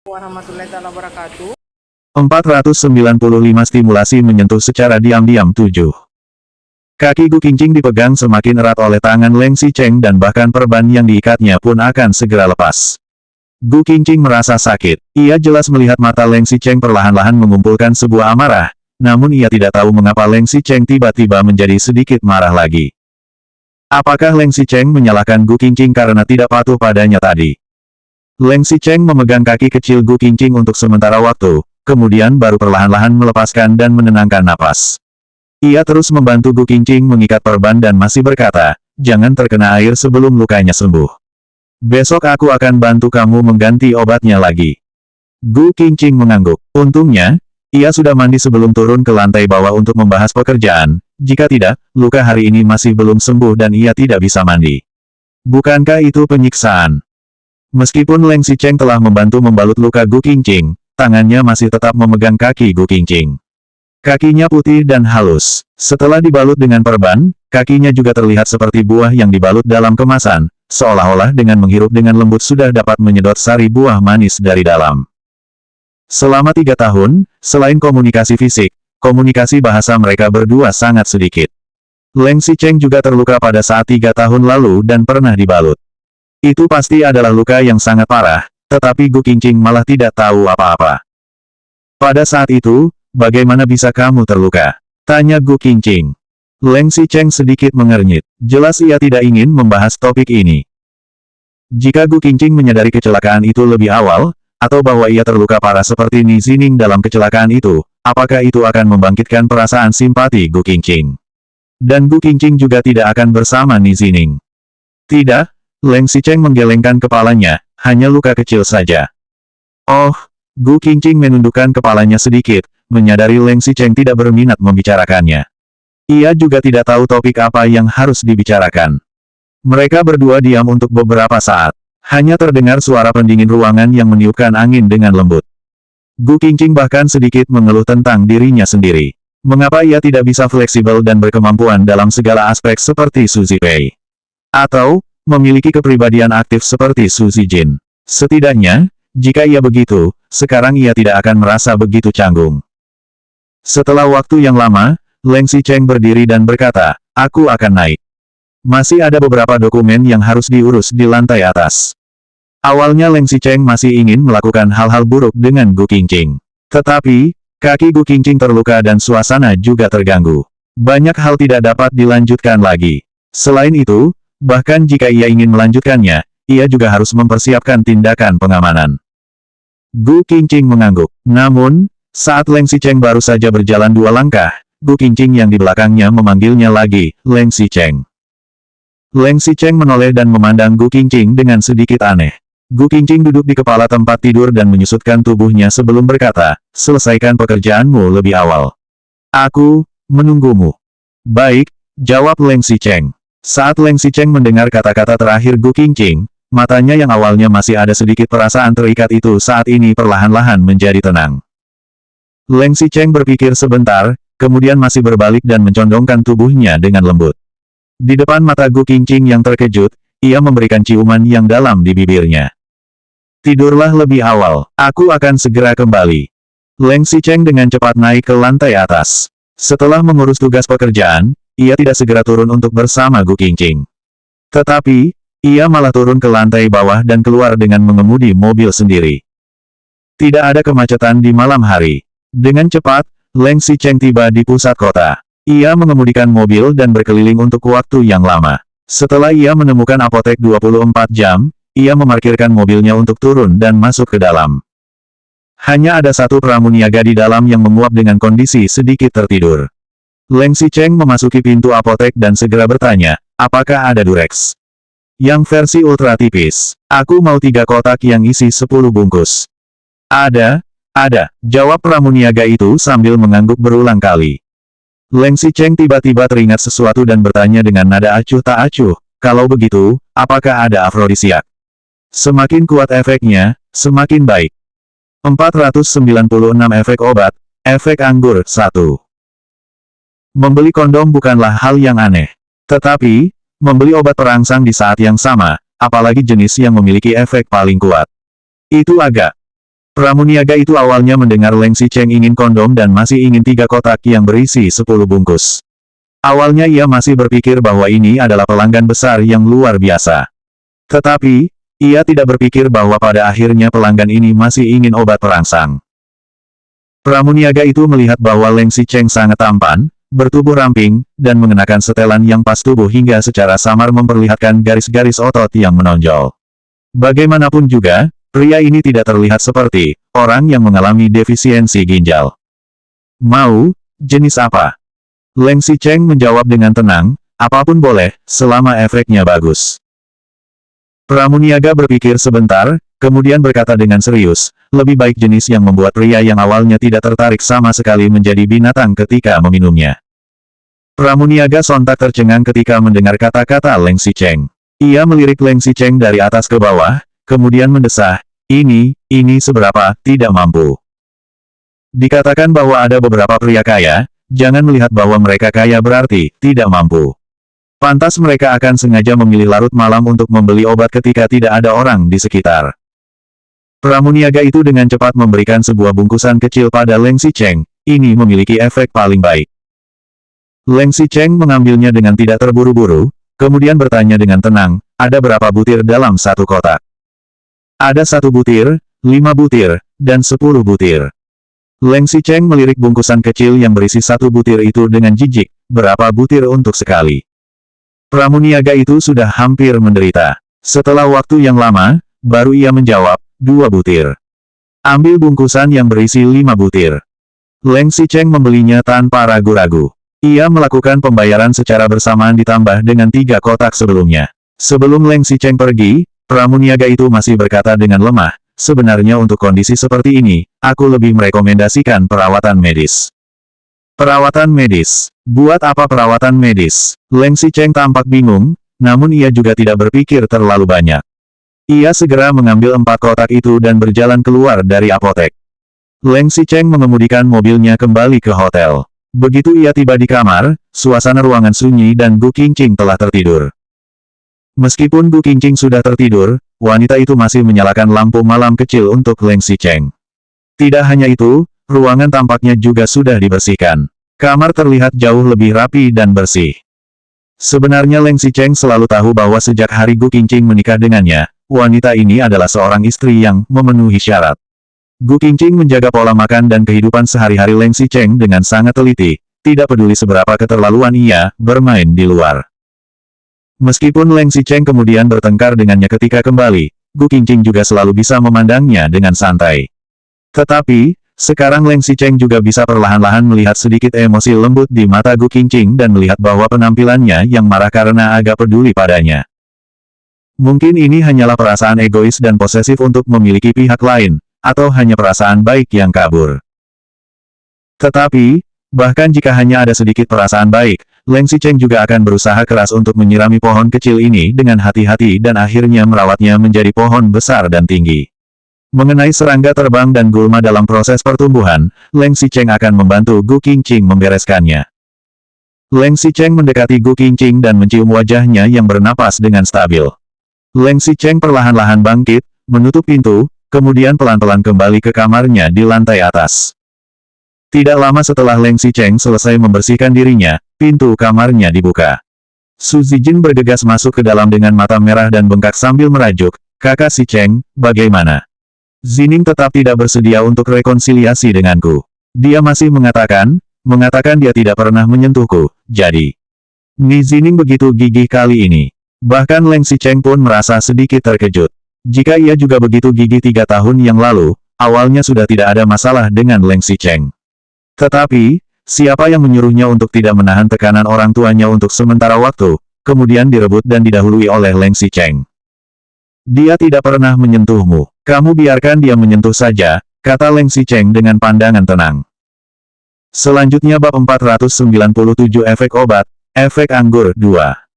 warahmatullahi wabarakatuh. 495 stimulasi menyentuh secara diam-diam 7. Kaki Gu Qingqing dipegang semakin erat oleh tangan Leng Xicheng dan bahkan perban yang diikatnya pun akan segera lepas. Gu Qingqing merasa sakit. Ia jelas melihat mata Leng Xicheng perlahan-lahan mengumpulkan sebuah amarah, namun ia tidak tahu mengapa Leng Xicheng tiba-tiba menjadi sedikit marah lagi. Apakah Leng Xicheng menyalahkan Gu Qingqing karena tidak patuh padanya tadi? Leng Xicheng memegang kaki kecil Gu Qingqing untuk sementara waktu, kemudian baru perlahan-lahan melepaskan dan menenangkan napas. Ia terus membantu Gu Qingqing mengikat perban dan masih berkata, "Jangan terkena air sebelum lukanya sembuh. Besok aku akan bantu kamu mengganti obatnya lagi." Gu Qingqing mengangguk. Untungnya, ia sudah mandi sebelum turun ke lantai bawah untuk membahas pekerjaan. Jika tidak, luka hari ini masih belum sembuh dan ia tidak bisa mandi. Bukankah itu penyiksaan? Meskipun Leng Xicheng telah membantu membalut luka Gu Qingqing, tangannya masih tetap memegang kaki Gu Qingqing. Kakinya putih dan halus. Setelah dibalut dengan perban, kakinya juga terlihat seperti buah yang dibalut dalam kemasan, seolah-olah dengan menghirup dengan lembut sudah dapat menyedot sari buah manis dari dalam. Selama 3 tahun, selain komunikasi fisik, komunikasi bahasa mereka berdua sangat sedikit. Leng Xicheng juga terluka pada saat 3 tahun lalu dan pernah dibalut. Itu pasti adalah luka yang sangat parah, tetapi Gu Qingqing malah tidak tahu apa-apa. Pada saat itu, bagaimana bisa kamu terluka? Tanya Gu Qingqing. Leng Xicheng sedikit mengernyit. Jelas ia tidak ingin membahas topik ini. Jika Gu Qingqing menyadari kecelakaan itu lebih awal, atau bahwa ia terluka parah seperti Ni Zining dalam kecelakaan itu, apakah itu akan membangkitkan perasaan simpati Gu Qingqing? Dan Gu Qingqing juga tidak akan bersama Ni Zining. Tidak, Leng Xicheng menggelengkan kepalanya, hanya luka kecil saja. Oh, Gu Qingqing menundukkan kepalanya sedikit, menyadari Leng Xicheng tidak berminat membicarakannya. Ia juga tidak tahu topik apa yang harus dibicarakan. Mereka berdua diam untuk beberapa saat. Hanya terdengar suara pendingin ruangan yang meniupkan angin dengan lembut. Gu Qingqing bahkan sedikit mengeluh tentang dirinya sendiri. Mengapa ia tidak bisa fleksibel dan berkemampuan dalam segala aspek seperti Su Zipei? Atau, memiliki kepribadian aktif seperti Su Zijin. Setidaknya, jika ia begitu, sekarang ia tidak akan merasa begitu canggung. Setelah waktu yang lama, Leng Xicheng berdiri dan berkata, "Aku akan naik. Masih ada beberapa dokumen yang harus diurus di lantai atas." Awalnya Leng Xicheng masih ingin melakukan hal-hal buruk dengan Gu Qingqing. Tetapi, kaki Gu Qingqing terluka dan suasana juga terganggu. Banyak hal tidak dapat dilanjutkan lagi. Selain itu, bahkan jika ia ingin melanjutkannya, ia juga harus mempersiapkan tindakan pengamanan. Gu Qingqing mengangguk. Namun, saat Leng Xicheng baru saja berjalan 2 langkah, Gu Qingqing yang di belakangnya memanggilnya lagi, "Leng Xicheng." Leng Xicheng menoleh dan memandang Gu Qingqing dengan sedikit aneh. Gu Qingqing duduk di kepala tempat tidur dan menyusutkan tubuhnya sebelum berkata, "Selesaikan pekerjaanmu lebih awal. Aku menunggumu." "Baik," jawab Leng Xicheng. Saat Leng Xicheng mendengar kata-kata terakhir Gu Qingqing, matanya yang awalnya masih ada sedikit perasaan terikat itu saat ini perlahan-lahan menjadi tenang. Leng Xicheng berpikir sebentar, kemudian masih berbalik dan mencondongkan tubuhnya dengan lembut. Di depan mata Gu Qingqing yang terkejut, ia memberikan ciuman yang dalam di bibirnya. "Tidurlah lebih awal, aku akan segera kembali." Leng Xicheng dengan cepat naik ke lantai atas. Setelah mengurus tugas pekerjaan, ia tidak segera turun untuk bersama Gu Qingqing. Tetapi, ia malah turun ke lantai bawah dan keluar dengan mengemudi mobil sendiri. Tidak ada kemacetan di malam hari. Dengan cepat, Leng Xicheng tiba di pusat kota. Ia mengemudikan mobil dan berkeliling untuk waktu yang lama. Setelah ia menemukan apotek 24 jam, ia memarkirkan mobilnya untuk turun dan masuk ke dalam. Hanya ada satu pramuniaga di dalam yang menguap dengan kondisi sedikit tertidur. Leng Xicheng memasuki pintu apotek dan segera bertanya, "Apakah ada Durex?" "Yang versi ultra tipis. Aku mau 3 kotak yang isi 10 bungkus." Ada, jawab pramuniaga itu sambil mengangguk berulang kali. Leng Xicheng tiba-tiba teringat sesuatu dan bertanya dengan nada acuh tak acuh, "Kalau begitu, apakah ada afrodisiak?" Semakin kuat efeknya, semakin baik. 496 efek obat, efek anggur 1. Membeli kondom bukanlah hal yang aneh. Tetapi, membeli obat perangsang di saat yang sama, apalagi jenis yang memiliki efek paling kuat. Itu agak Pramuniaga itu awalnya mendengar Leng Xicheng ingin kondom dan masih ingin 3 kotak yang berisi 10 bungkus. Awalnya ia masih berpikir bahwa ini adalah pelanggan besar yang luar biasa. Tetapi, ia tidak berpikir bahwa pada akhirnya pelanggan ini masih ingin obat perangsang. Pramuniaga itu melihat bahwa Leng Xicheng sangat tampan, bertubuh ramping, dan mengenakan setelan yang pas tubuh hingga secara samar memperlihatkan garis-garis otot yang menonjol. Bagaimanapun juga, pria ini tidak terlihat seperti orang yang mengalami defisiensi ginjal. Mau, jenis apa? Leng Xicheng menjawab dengan tenang, apapun boleh, selama efeknya bagus. Pramuniaga berpikir sebentar, kemudian berkata dengan serius, lebih baik jenis yang membuat pria yang awalnya tidak tertarik sama sekali menjadi binatang ketika meminumnya. Pramuniaga sontak tercengang ketika mendengar kata-kata Leng Xicheng. Ia melirik Leng Xicheng dari atas ke bawah, kemudian mendesah, ini seberapa, tidak mampu. Dikatakan bahwa ada beberapa pria kaya, jangan melihat bahwa mereka kaya berarti tidak mampu. Pantas mereka akan sengaja memilih larut malam untuk membeli obat ketika tidak ada orang di sekitar. Pramuniaga itu dengan cepat memberikan sebuah bungkusan kecil pada Leng Xicheng, ini memiliki efek paling baik. Leng Xicheng mengambilnya dengan tidak terburu-buru, kemudian bertanya dengan tenang, ada berapa butir dalam satu kotak? Ada 1 butir, 5 butir, dan 10 butir. Leng Xicheng melirik bungkusan kecil yang berisi 1 butir itu dengan jijik, berapa butir untuk sekali? Pramuniaga itu sudah hampir menderita. Setelah waktu yang lama, baru ia menjawab, 2 butir. Ambil bungkusan yang berisi 5 butir. Leng Xicheng membelinya tanpa ragu-ragu. Ia melakukan pembayaran secara bersamaan ditambah dengan 3 kotak sebelumnya. Sebelum Leng Xicheng pergi, pramuniaga itu masih berkata dengan lemah, sebenarnya untuk kondisi seperti ini, aku lebih merekomendasikan perawatan medis. Perawatan medis. Buat apa perawatan medis? Leng Xicheng tampak bingung, namun ia juga tidak berpikir terlalu banyak. Ia segera mengambil 4 kotak itu dan berjalan keluar dari apotek. Leng Xicheng mengemudikan mobilnya kembali ke hotel. Begitu ia tiba di kamar, suasana ruangan sunyi dan Gu Qingqing telah tertidur. Meskipun Gu Qingqing sudah tertidur, wanita itu masih menyalakan lampu malam kecil untuk Leng Xicheng. Tidak hanya itu, ruangan tampaknya juga sudah dibersihkan. Kamar terlihat jauh lebih rapi dan bersih. Sebenarnya Leng Xicheng selalu tahu bahwa sejak hari Gu Qingqing menikah dengannya, wanita ini adalah seorang istri yang memenuhi syarat. Gu Qingqing menjaga pola makan dan kehidupan sehari-hari Leng Xicheng dengan sangat teliti, tidak peduli seberapa keterlaluan ia bermain di luar. Meskipun Leng Xicheng kemudian bertengkar dengannya ketika kembali, Gu Qingqing juga selalu bisa memandangnya dengan santai. Tetapi, sekarang Leng Xicheng juga bisa perlahan-lahan melihat sedikit emosi lembut di mata Gu Qingqing dan melihat bahwa penampilannya yang marah karena agak peduli padanya. Mungkin ini hanyalah perasaan egois dan posesif untuk memiliki pihak lain, atau hanya perasaan baik yang kabur. Tetapi, bahkan jika hanya ada sedikit perasaan baik, Leng Xicheng juga akan berusaha keras untuk menyirami pohon kecil ini dengan hati-hati dan akhirnya merawatnya menjadi pohon besar dan tinggi. Mengenai serangga terbang dan gulma dalam proses pertumbuhan, Leng Xicheng akan membantu Gu Qingqing membereskannya. Leng Xicheng mendekati Gu Qingqing dan mencium wajahnya yang bernapas dengan stabil. Leng Xicheng perlahan-lahan bangkit, menutup pintu, kemudian pelan-pelan kembali ke kamarnya di lantai atas. Tidak lama setelah Leng Xicheng selesai membersihkan dirinya, pintu kamarnya dibuka. Su Zijin bergegas masuk ke dalam dengan mata merah dan bengkak sambil merajuk, "Kakak Xicheng, bagaimana?" Zining tetap tidak bersedia untuk rekonsiliasi denganku. Dia masih mengatakan dia tidak pernah menyentuhku, jadi. Ni Zining begitu gigih kali ini. Bahkan Leng Xicheng pun merasa sedikit terkejut. Jika ia juga begitu gigih 3 tahun yang lalu, awalnya sudah tidak ada masalah dengan Leng Xicheng. Tetapi, siapa yang menyuruhnya untuk tidak menahan tekanan orang tuanya untuk sementara waktu, kemudian direbut dan didahului oleh Leng Xicheng? Dia tidak pernah menyentuhmu. Kamu biarkan dia menyentuh saja, kata Leng Xicheng dengan pandangan tenang. Selanjutnya bab 497 efek obat, efek anggur 2.